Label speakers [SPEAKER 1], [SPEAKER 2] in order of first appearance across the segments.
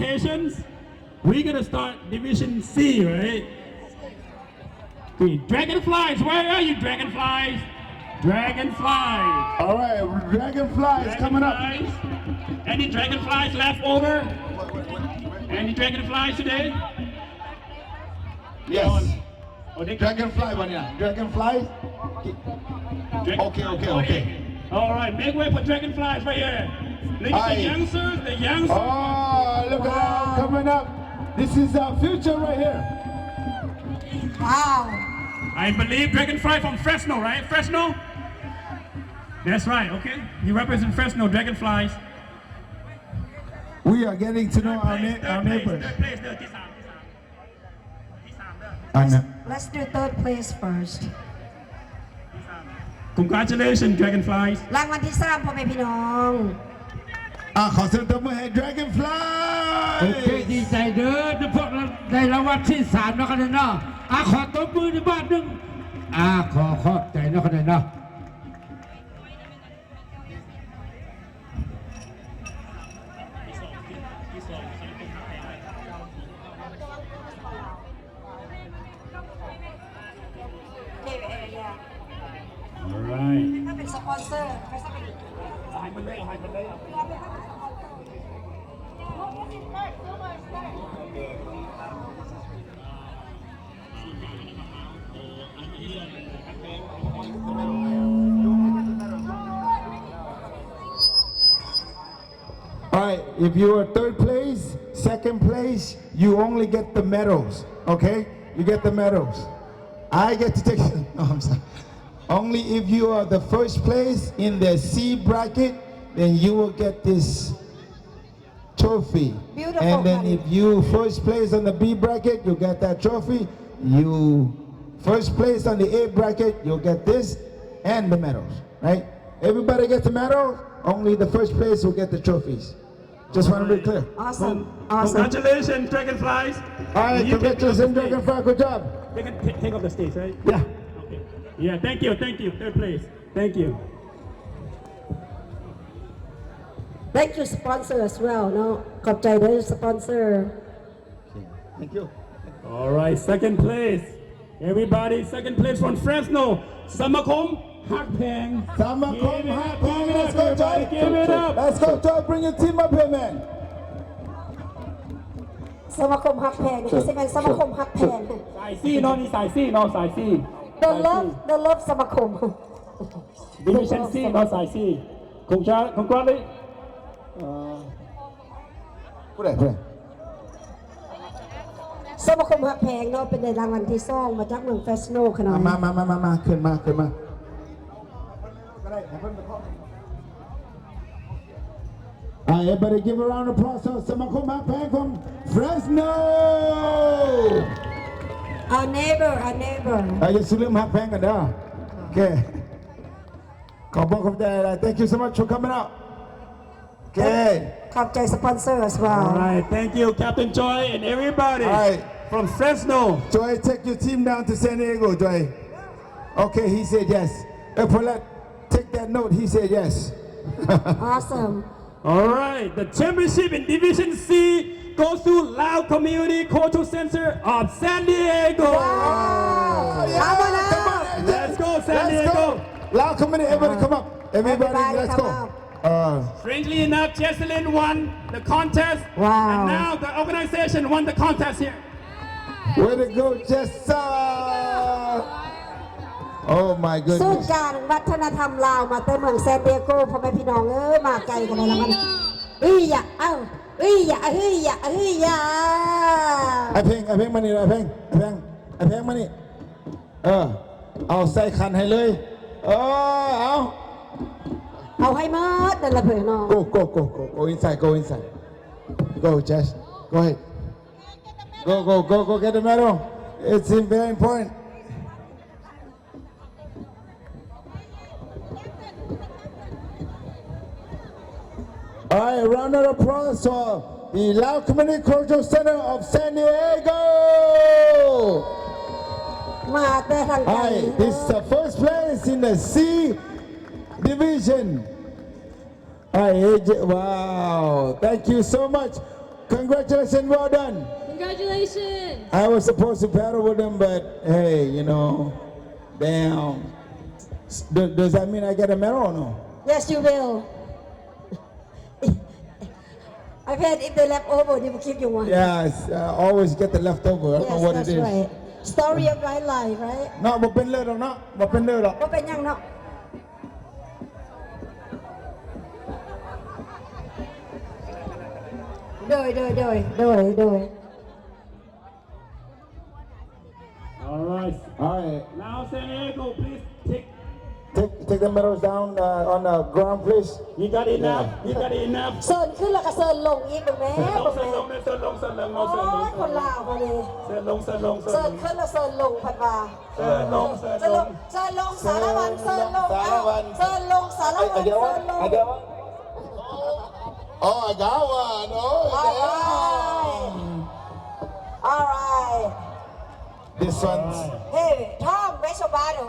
[SPEAKER 1] qualifications. We're gonna start Division C, right? Okay, dragonflies, where are you, dragonflies? Dragonflies.
[SPEAKER 2] All right, dragonflies coming up.
[SPEAKER 1] Any dragonflies left over? Any dragonflies today?
[SPEAKER 2] Yes.
[SPEAKER 1] Oh,
[SPEAKER 2] Dragonfly one, yeah. Dragonfly. Okay.
[SPEAKER 1] All right, make way for dragonflies right here. Look at the youngsters.
[SPEAKER 2] Oh, look at that coming up. This is our future right here.
[SPEAKER 3] Wow.
[SPEAKER 1] I believe dragonfly from Fresno, right? Fresno? That's right, okay. You represent Fresno, dragonflies.
[SPEAKER 2] We are getting to know our neighbors.
[SPEAKER 3] Let's do third place first.
[SPEAKER 1] Congratulations, dragonflies.
[SPEAKER 3] รางวัลที่3พ่อแม่พี่น้อง
[SPEAKER 2] ขอเสียงตบมือให้ Dragonfly
[SPEAKER 4] โอเคดีใจเด้อพวกเราได้รางวัลที่3นะครับเนาะขอตบมือในบ้านหนึ่งขอขอบใจนะครับเนาะ
[SPEAKER 3] ถ้าเป็นสปอนเซอร์ไม่ใช่เป็น
[SPEAKER 2] Alright, if you are third place, second place, you only get the medals, okay? You get the medals. I get to take, no, I'm sorry. Only if you are the first place in the C bracket, then you will get this trophy.
[SPEAKER 3] Beautiful,
[SPEAKER 2] and then
[SPEAKER 3] honey.
[SPEAKER 2] if you first place on the B bracket, you get that trophy. You first place on the A bracket, you'll get this and the medals, right? Everybody gets the medal, only the first place will get the trophies. Just want to be clear.
[SPEAKER 3] Awesome.
[SPEAKER 1] Congratulations, dragonflies.
[SPEAKER 2] All right, congratulations, Dragonfly, good job.
[SPEAKER 1] They can take off the stage, right?
[SPEAKER 2] Yeah.
[SPEAKER 1] Okay. Yeah, thank you, third place. Thank you.
[SPEAKER 3] Thank you sponsor as well เนาะขอบใจด้วยสปอนเซอร์
[SPEAKER 2] Thank you.
[SPEAKER 1] All right, second place. Everybody, second place from Fresno. Samakom Hakpeng.
[SPEAKER 2] Samakom Hakpeng, let's go, Joy.
[SPEAKER 1] Give it up.
[SPEAKER 2] Let's go, Joy. Bring your team up here, man.
[SPEAKER 3] สมาคมฮักแพงนี่จะเป็นสมาคมฮักแพง
[SPEAKER 1] สายซี่เนาะนี่สายซี่เนาะสายซี่
[SPEAKER 3] The love สมาคม
[SPEAKER 1] Division C เนาะสายซี่คงกว่าเลย
[SPEAKER 2] Put it.
[SPEAKER 3] สมาคมฮักแพงเนาะเป็นในรางวัลที่2มาจากเมืองเฟสโนขนาด
[SPEAKER 2] มาขึ้นมา Everybody give a round of applause to Samakom Hakpeng from Fresno.
[SPEAKER 3] Our neighbor
[SPEAKER 2] อย่าลืมฮักแพงกันเด้อโอเคขอบคุณใจ Thank you so much for coming out. Okay.
[SPEAKER 3] ขอบใจสปอนเซอร์ as well
[SPEAKER 1] All right, thank you, Captain Joy and everybody
[SPEAKER 2] All right.
[SPEAKER 1] from Fresno.
[SPEAKER 2] Joy, take your team down to San Diego, Joy. Okay, he said yes. Paulette, take that note. He said yes.
[SPEAKER 3] Awesome
[SPEAKER 1] All right, the championship in Division C goes to LAO Community Cultural Center of San Diego.
[SPEAKER 3] Come on up.
[SPEAKER 1] Let's go, San Diego.
[SPEAKER 2] LAO Community, everybody come up. Everybody, let's
[SPEAKER 3] come
[SPEAKER 2] go.
[SPEAKER 1] Strangely enough, Jesselyn won the contest.
[SPEAKER 3] Wow.
[SPEAKER 1] And now the organization won the contest here.
[SPEAKER 2] Way to go, Jessa! Oh my
[SPEAKER 3] ศูน
[SPEAKER 2] goodness.
[SPEAKER 3] ย์การวัฒนธรรมลาวมาแต่เมืองแซนดิเอโกพ่อแม่พี่น้องมาไกลกันเลยละมันอย่าไอ้เพลง
[SPEAKER 2] มานี่ไอ้เพลงมานี่เอาใส่คันให้เลย
[SPEAKER 3] เอาให้หมดนั่นละเพื่อนน้อง
[SPEAKER 2] go inside go Jess go ahead go get the medal it's very important all right a round of applause for the LAO Community Cultural Center of San Diego
[SPEAKER 3] มาแต่ทางไกล
[SPEAKER 2] Hi, this is the first place in the C division. Hi, AJ. Wow, thank you so much. Congratulations, well done.
[SPEAKER 5] Congratulations.
[SPEAKER 2] I was supposed to paddle with them, but hey, you know, damn. Does that mean I get a medal or no?
[SPEAKER 3] Yes, you will. I've had if they left over, they will give you one.
[SPEAKER 2] Yes, always get the leftover. I don't know
[SPEAKER 3] Yes,
[SPEAKER 2] what
[SPEAKER 3] that's
[SPEAKER 2] it is.
[SPEAKER 3] right. Story of my life, right?
[SPEAKER 2] เนาะบ่เป็นเลยหรอกเนาะบ่เป็นเลยหรอก
[SPEAKER 3] ก็เป็นยังเนาะโดย
[SPEAKER 1] All right.
[SPEAKER 2] All right.
[SPEAKER 1] Now San Diego, please
[SPEAKER 2] Take the medals down on the ground, please.
[SPEAKER 1] You got enough. You got enough.
[SPEAKER 3] เซิร์นขึ้นแล้วก็เซิร์นลงอีกถูกไหม
[SPEAKER 1] Long San Long, San Long, San Long,
[SPEAKER 3] โอ้
[SPEAKER 1] San
[SPEAKER 3] ยคน
[SPEAKER 1] Long.
[SPEAKER 3] ลาวมาเลย
[SPEAKER 1] San Long, San Long,
[SPEAKER 3] เซิร์
[SPEAKER 1] San
[SPEAKER 3] น
[SPEAKER 1] Long.
[SPEAKER 3] ขึ้นแล้วเซิร์นลงพันวา
[SPEAKER 1] San Long, San
[SPEAKER 3] เซิร์นลง
[SPEAKER 1] Long.
[SPEAKER 3] เซิร์นลงสารวันเซิร์นลง
[SPEAKER 2] สารวัตร
[SPEAKER 3] เซิร์นลงสารวัน
[SPEAKER 2] เดี๋ยว
[SPEAKER 3] เซิร์นลง
[SPEAKER 2] เดี๋ยว Oh, I got one. Oh,
[SPEAKER 3] All right
[SPEAKER 2] This one's.
[SPEAKER 3] Hey Tom where's your bottle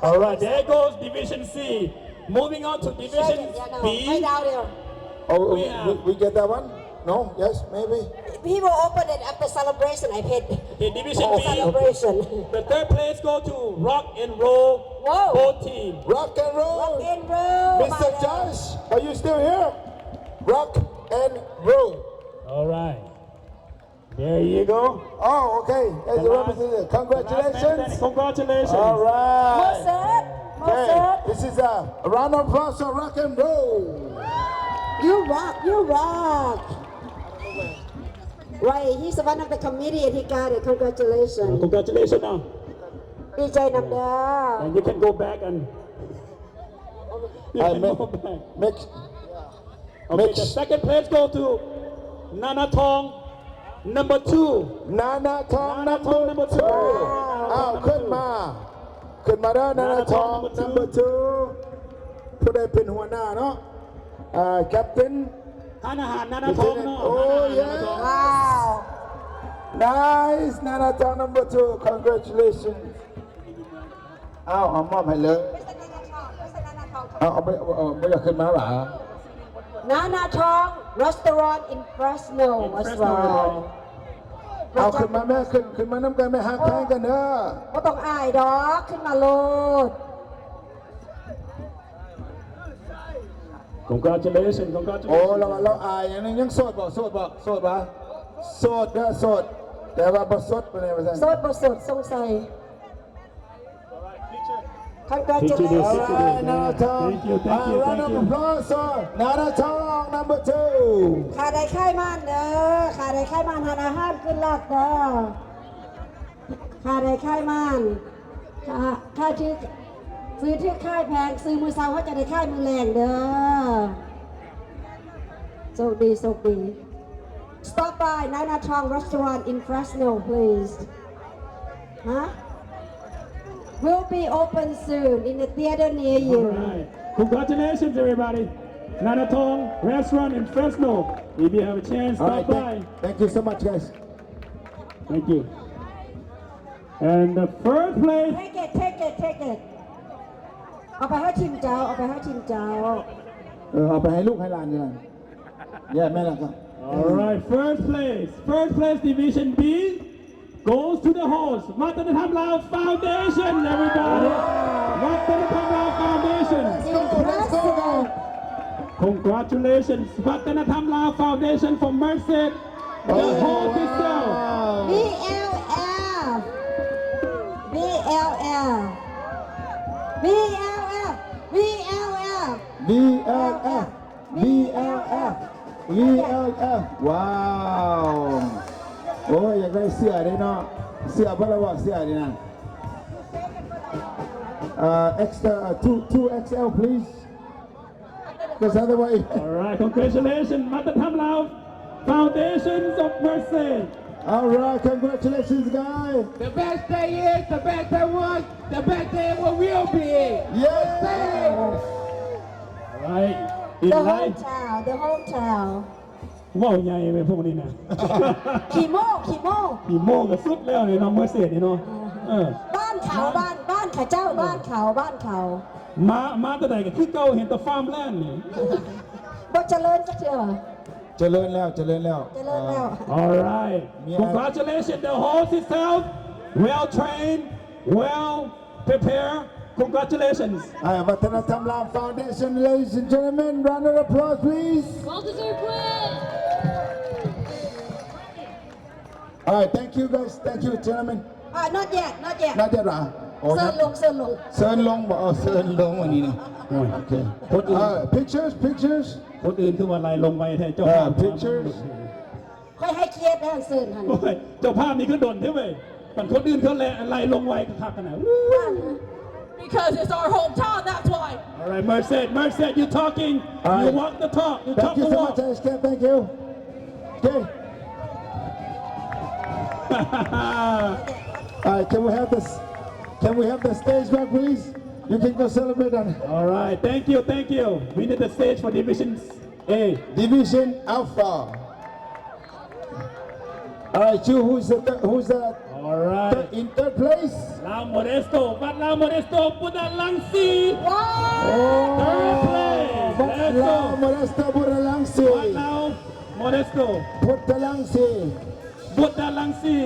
[SPEAKER 1] All right, there goes Division C. Moving on to Division
[SPEAKER 3] ไม่
[SPEAKER 1] B.
[SPEAKER 3] ดาวเดียว
[SPEAKER 2] Oh, we get that one? No? Yes, maybe.
[SPEAKER 3] He will open it after celebration I paid
[SPEAKER 1] In Division B,
[SPEAKER 3] celebration
[SPEAKER 1] the third place go to Rock and Roll
[SPEAKER 3] Whoa.
[SPEAKER 1] both team.
[SPEAKER 2] Rock and roll.
[SPEAKER 3] and roll
[SPEAKER 2] Mr. Josh, are you still here? Rock and roll.
[SPEAKER 1] All right. There you go.
[SPEAKER 2] Oh, okay. As
[SPEAKER 1] The
[SPEAKER 2] a
[SPEAKER 1] last-
[SPEAKER 2] representative,
[SPEAKER 1] the last man
[SPEAKER 2] congratulations.
[SPEAKER 1] standing. Congratulations.
[SPEAKER 2] All right.
[SPEAKER 3] Merced
[SPEAKER 2] Okay, this is a round of applause for rock and roll.
[SPEAKER 3] You rock Right he's one of the committee and he got it congratulations
[SPEAKER 1] Congratulations now.
[SPEAKER 3] ดีใจนำเด้อ
[SPEAKER 1] And you can go back and you
[SPEAKER 2] I
[SPEAKER 1] can go back.
[SPEAKER 2] make
[SPEAKER 1] Okay, the second place go to Nana Tong number 2.
[SPEAKER 2] Nana Tong
[SPEAKER 1] Nana Tong number two.
[SPEAKER 2] two. อ้าวขึ้นมาเด้อ Nana
[SPEAKER 1] Nana
[SPEAKER 2] Tong
[SPEAKER 1] Tong
[SPEAKER 2] number 2 ผู้ใดเป็นหัวหน้าเนาะแคปเต็น
[SPEAKER 1] Hanahan Nana Tong no.
[SPEAKER 2] Oh,
[SPEAKER 1] Hanahan,
[SPEAKER 2] yeah.
[SPEAKER 1] Nana Tong.
[SPEAKER 3] Wow
[SPEAKER 2] Nice Nana Tong number 2 congratulations อ้าวเอามอบให้เลยเอาไม่อยากขึ้นมาหรอ
[SPEAKER 3] Nana Tong restaurant in Fresno as
[SPEAKER 1] Fresno,
[SPEAKER 3] well
[SPEAKER 2] เอาขึ้นมาแม่ขึ้นมาน้ำกันแม่ฮักแข่งกันเด้อ
[SPEAKER 3] ก็ต้องอายดอกขึ้นมาโลด
[SPEAKER 1] Congratulations,
[SPEAKER 2] โอ้
[SPEAKER 1] congratulations.
[SPEAKER 2] เราอายอย่างนึงยังโสดบ่โสดก็โสดแต่ว่าบ่สดเป็นไงภาษา
[SPEAKER 3] โสดบ่สดสงสัย
[SPEAKER 1] Picture this,
[SPEAKER 3] Congratulations
[SPEAKER 1] picture
[SPEAKER 2] Alright,
[SPEAKER 1] this.
[SPEAKER 2] Nana Tong.
[SPEAKER 1] Thank you, thank you,
[SPEAKER 2] Round
[SPEAKER 1] thank
[SPEAKER 2] of
[SPEAKER 1] you.
[SPEAKER 2] applause for Nana Tong number 2.
[SPEAKER 3] ขาได้ค่ายม่านเด้อขาได้ค่ายม่านทานอาหารขึ้นลากเด้อขาได้ค่ายม่านค่าชื่อซื้อที่ค่ายแพงซื้อมือเซาเขาจะได้ค่ายมือแรงเด้อโชคดี Stop by Nana Tong restaurant in Fresno please huh will be open soon in the theater near
[SPEAKER 1] All
[SPEAKER 3] you
[SPEAKER 1] right. Congratulations, everybody. Nana Tong Restaurant in Fresno. If you have a chance,
[SPEAKER 2] All
[SPEAKER 1] stop
[SPEAKER 2] right,
[SPEAKER 1] by.
[SPEAKER 2] thank you so much, guys.
[SPEAKER 1] Thank you. And the first place.
[SPEAKER 3] take it เอาไปให้ทีมเจ้า
[SPEAKER 2] เอาไปให้ลูกให้หลานนี่ล่ะแย่แม่ล่ะครับ
[SPEAKER 1] All right, first place, Division B goes to the host, Wattanatham Lao Foundation, everybody. Wattanatham Lao Foundation.
[SPEAKER 3] President
[SPEAKER 1] Congratulations, Wattanatham Lao Foundation for Merced, the host itself.
[SPEAKER 2] VLF ว้าวโอ้ยอยากได้เสื้อด้วยเนาะเสื้อเพราะเราบอกเสื้อดีนะextra 2XL please because otherwise
[SPEAKER 1] All right, congratulations, Wattanatham Lao Foundations of Merced.
[SPEAKER 2] all right congratulations guys
[SPEAKER 4] The best day is, the best day was, the best day will be.
[SPEAKER 2] yeah
[SPEAKER 1] All right, in
[SPEAKER 3] the
[SPEAKER 1] line.
[SPEAKER 3] hometown
[SPEAKER 1] ว้าวใหญ่ไปพวกนี้นะ
[SPEAKER 3] ขี่โม่
[SPEAKER 1] ปีโมงกับสุดแล้วเนี่ยน้องเมอร์เซดเนี่ยเนาะ
[SPEAKER 3] บ้านเขาเจ้าบ้านเขา
[SPEAKER 1] มาแต่ไหนกับที่เก่าเห็นแต่ฟาร์มแลนด์นี่
[SPEAKER 3] บ่เจริญจักเทื่อ
[SPEAKER 2] เจริญแล้วเจริญแล้ว
[SPEAKER 3] เจริญแล้ว
[SPEAKER 1] All right. Congratulations. The host itself, well trained, well prepared. Congratulations.
[SPEAKER 2] วัฒนธรรมลาว Foundation ladies and gentlemen round of applause please
[SPEAKER 5] Well deserved win.
[SPEAKER 2] all right thank you guys thank you gentlemen
[SPEAKER 3] not yet
[SPEAKER 2] น่าจะหรอโอ้
[SPEAKER 3] เซิร์นลง
[SPEAKER 2] เซิร์นลงบอกเซิร์นลงวันนี้นะโอเค pictures
[SPEAKER 1] คนอื่นคือว่าอะไรลงไปแท้เจ้าภาพ
[SPEAKER 2] pictures
[SPEAKER 3] ค่อยให้เครียดนะเซิร์นหัน
[SPEAKER 1] โอ้ยเจ้าภาพนี่ก็โดนใช่ไหมแต่คนอื่นเขาอะไรลงไวก็คักกันนะ
[SPEAKER 5] Because it's our hometown, that's why.
[SPEAKER 1] All right, Merced, you talking.
[SPEAKER 2] All
[SPEAKER 1] You
[SPEAKER 2] right.
[SPEAKER 1] walk the talk. You
[SPEAKER 2] thank
[SPEAKER 1] talk
[SPEAKER 2] you
[SPEAKER 1] the
[SPEAKER 2] so
[SPEAKER 1] walk.
[SPEAKER 2] much Ashkan thank you okay all right can we have the stage back please you can go celebrate on
[SPEAKER 1] All right, thank you. We need the stage for Division A.
[SPEAKER 2] Division Alpha. All right, you who's the
[SPEAKER 1] All right.
[SPEAKER 2] in third place?
[SPEAKER 1] Lao Modesto, but Lao Modesto, Budalangsi. Third place. Let's go.
[SPEAKER 2] Modesto Budalangsi.
[SPEAKER 1] But Lao Modesto,
[SPEAKER 2] Budalangsi.
[SPEAKER 1] Budalangsi.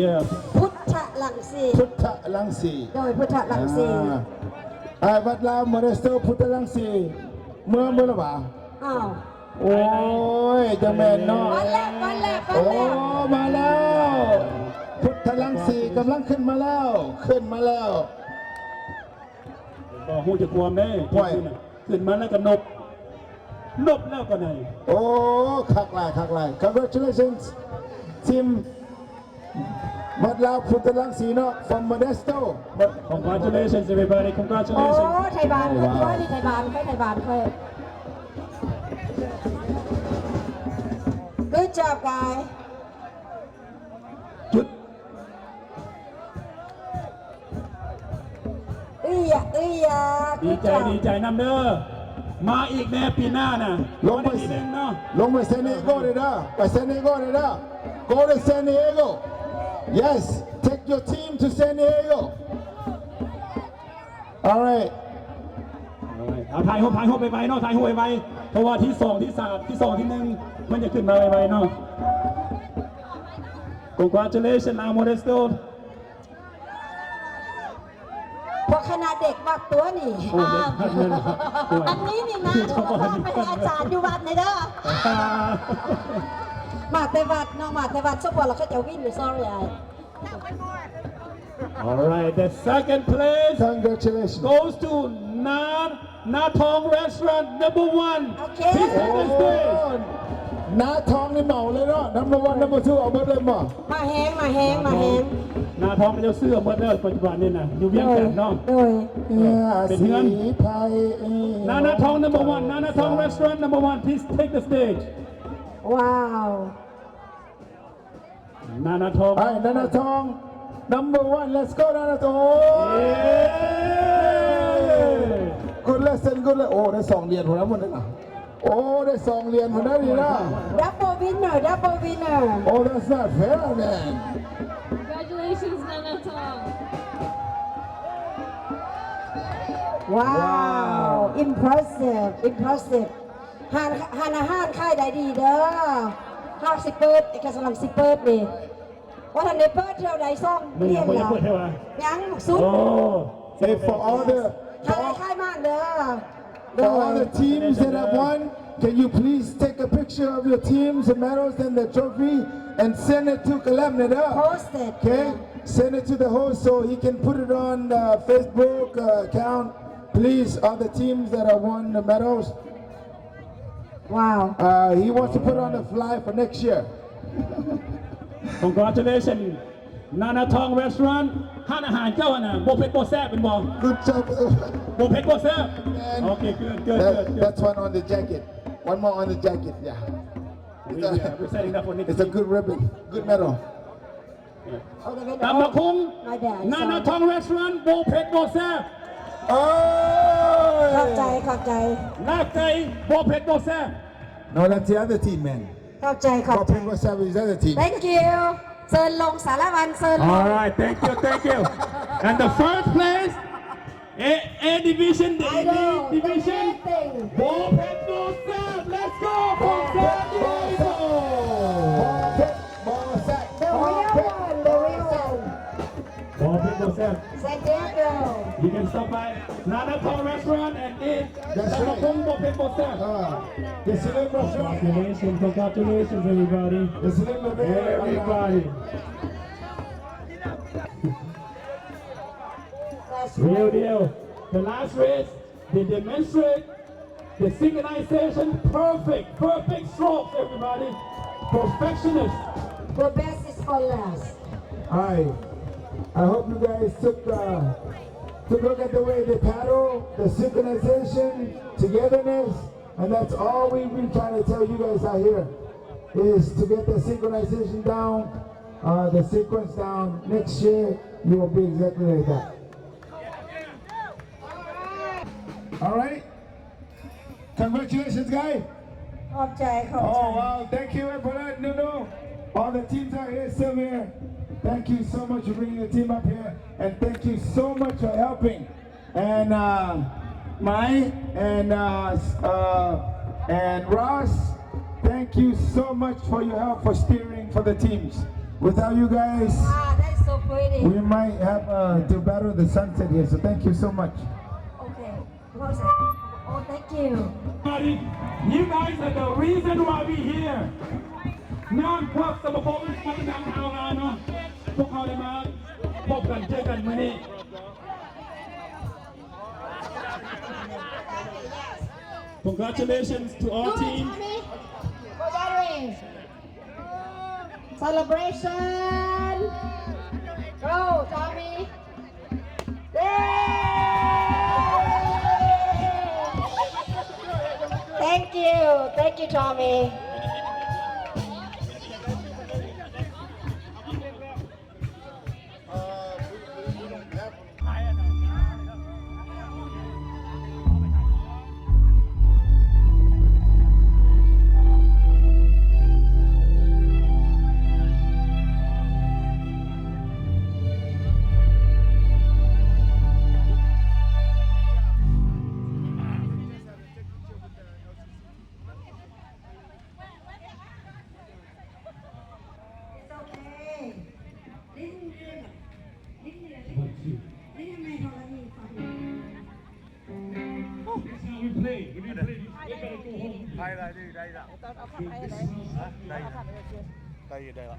[SPEAKER 1] Yeah.
[SPEAKER 3] พุทธลังสี
[SPEAKER 2] Budalangsi.
[SPEAKER 3] โดยพุทธลังสี
[SPEAKER 2] But Lao Modesto Budalangsi. เมื่อหรือเปล่า
[SPEAKER 3] อ้าว
[SPEAKER 2] โอ้ยจะแม่นเนาะ
[SPEAKER 3] วันแรก
[SPEAKER 2] โอ้มาแล้วพุทธลังสีกำลังขึ้นมาแล้ว
[SPEAKER 1] ก็หูจะกวมได้ขึ้นมาแล้วก็นบแล้วก็ไหน
[SPEAKER 2] โอ้คักหลาย congratulations ทีมบัดลาวพุทธลังสีเนาะ from Modesto
[SPEAKER 1] Congratulations everybody
[SPEAKER 3] โอ้
[SPEAKER 1] Congratulations
[SPEAKER 3] ไทยบานค่อยนี่ไทยบานค่อย Good job guy
[SPEAKER 1] จุด ดีใจนำเด้อมาอีกแน่ปีหน้าน่ะ
[SPEAKER 2] ลงไป
[SPEAKER 1] ทีนึงเนาะ
[SPEAKER 2] ลงไปเซเนโกเลยนะไปเซเนโกเลยนะ go to San Diego yes take your team to San Diego all right
[SPEAKER 1] เอาถ่ายรูปไปไวเนาะถ่ายรูปไปไวเพราะว่าที่2ที่3ที่2ที่1มันจะขึ้นมาไวๆเนาะ Congratulations Lao Modesto
[SPEAKER 3] เพราะขนาดเด็กวัดตัวนี่
[SPEAKER 1] โอ้เด็กพันเงินครับ
[SPEAKER 3] อันนี้นี่นะโทรศัพท์ไปให้อาจารย์อยู่วัดเลยเด้อมาแต่วัดน้องมาแต่วัดสมบูรณ์เราก็จะวิ่งอยู่ sorry
[SPEAKER 1] All right the second place
[SPEAKER 2] congratulations
[SPEAKER 1] goes to Natong Restaurant number 1
[SPEAKER 3] Okay.
[SPEAKER 1] Please take the stage
[SPEAKER 2] น้าทองนี่เหมาเลยเนาะ number 1 number 2เอาเบิดเลยมั้ง
[SPEAKER 3] มาแห้ง
[SPEAKER 1] นาทองมันจะเสื้อหมดเลยปัจจุบันนี่นะอยู่เวียงจันทน์เนาะ
[SPEAKER 3] โดย
[SPEAKER 1] เป็นเงิน
[SPEAKER 2] สีไพร
[SPEAKER 1] นาทอง number 1 นาทอง Restaurant number 1 please take the stage
[SPEAKER 3] ว้าว
[SPEAKER 1] นาทอง
[SPEAKER 2] ไอ้นาทอง number 1 let's go นาทองgood lesson good lesson โอ้ได้2เหรียญหัวน้ำมันเลยนะโอ้ได้2เหรียญหัวน้ำดีนะ
[SPEAKER 3] double winner
[SPEAKER 2] oh that's not fair man
[SPEAKER 5] Congratulations, Nana Tong.
[SPEAKER 3] ว้าว impressive หานอาหารค่ายใดดีเด้อห้าสิเปิดเอกสารสิเปิดนี่ว่าทันได้เปิดเท่าใดซ่อง
[SPEAKER 1] มึง
[SPEAKER 3] เรีย
[SPEAKER 1] ยัง
[SPEAKER 3] ง
[SPEAKER 1] ไม่
[SPEAKER 3] แล้
[SPEAKER 1] ได้
[SPEAKER 3] ว
[SPEAKER 1] เปิดใช่ไหม
[SPEAKER 3] ยังสุด
[SPEAKER 1] โอ้
[SPEAKER 2] hey for all the
[SPEAKER 3] ค่ายมากเด้อ
[SPEAKER 2] For all the teams that have won, can you please take a picture of your teams, the medals, and the trophy, and send it to Kalamnada?
[SPEAKER 3] Post it.
[SPEAKER 2] Okay? Send it to the host so he can put it on the Facebook account. Please, all the teams that have won the medals.
[SPEAKER 3] ว้าว
[SPEAKER 2] He wants to put on the fly for next year.
[SPEAKER 1] Congratulations นาทอง Restaurant ห้านอาหารเจ้าน่ะโบเพ็ดโบแซ่บเป็นบ่
[SPEAKER 2] Good job.
[SPEAKER 1] โบเพ็ดโบแซ่บ
[SPEAKER 2] And
[SPEAKER 1] โอเค good
[SPEAKER 2] that's one on the jacket. One more on the jacket, yeah.
[SPEAKER 1] We're setting that for next
[SPEAKER 2] It's a good ribbon, good medal.
[SPEAKER 1] ตำบักคุ้ง
[SPEAKER 3] My bad
[SPEAKER 1] นาทอง Restaurant โบเพ็ดโบแซ่บ
[SPEAKER 2] Oh!
[SPEAKER 3] ขอบใจ
[SPEAKER 1] ลากใจโบเพ็ดโบแซ่บ
[SPEAKER 2] No, that's the other team, man.
[SPEAKER 3] ขอบใจ
[SPEAKER 2] Copy what's up with the other team.
[SPEAKER 3] Thank you เซิร์นลงสารวันเซิร์นลง
[SPEAKER 1] All right, thank you. And the first place, A division, the
[SPEAKER 3] I know,
[SPEAKER 1] division,
[SPEAKER 3] the great thing.
[SPEAKER 1] Bo Pet Bo Sam, let's go, Bo Sam, You can stop by Nanatong restaurant and eat.
[SPEAKER 2] That's right. The Slim restaurant.
[SPEAKER 1] Congratulations, everybody.
[SPEAKER 2] The Slim
[SPEAKER 1] Everybody.
[SPEAKER 3] That's
[SPEAKER 1] Real
[SPEAKER 3] right.
[SPEAKER 1] deal. The last race, they demonstrate the synchronization perfect strokes, everybody. Perfectionist.
[SPEAKER 3] The best is for last.
[SPEAKER 2] Alright. I hope you guys took a look at the way they paddle, the synchronization, togetherness, and that's all we've been trying to tell you guys out here is to get the synchronization down, the sequence down. Next year, you will be exactly like that. Alright? Congratulations, guys.
[SPEAKER 3] ขอบใจขอบใจ
[SPEAKER 2] Oh, wow. Thank you, everybody. No. All the teams out here, still here. Thank you so much for bringing the team up here. And thank you so much for helping. And Mike and Ross, thank you so much for your help for steering for the teams. Without you guys,
[SPEAKER 3] That's so pretty.
[SPEAKER 2] we might have to battle the sunset here. So thank you so much.
[SPEAKER 3] Okay. Oh, thank you.
[SPEAKER 1] Everybody, you guys are the reason why we here. งานพวกสมาคมพัฒนาชาวนาเนาะพวกเขาได้มาพบกันเจอกันมื้อนี้ Congratulations to all teams.
[SPEAKER 3] Celebration. Go, Tommy. Thank you, Tommy. It's okay.
[SPEAKER 1] That's how we play. When you play, you gotta go home.
[SPEAKER 6] đây là đi đây là đây đây là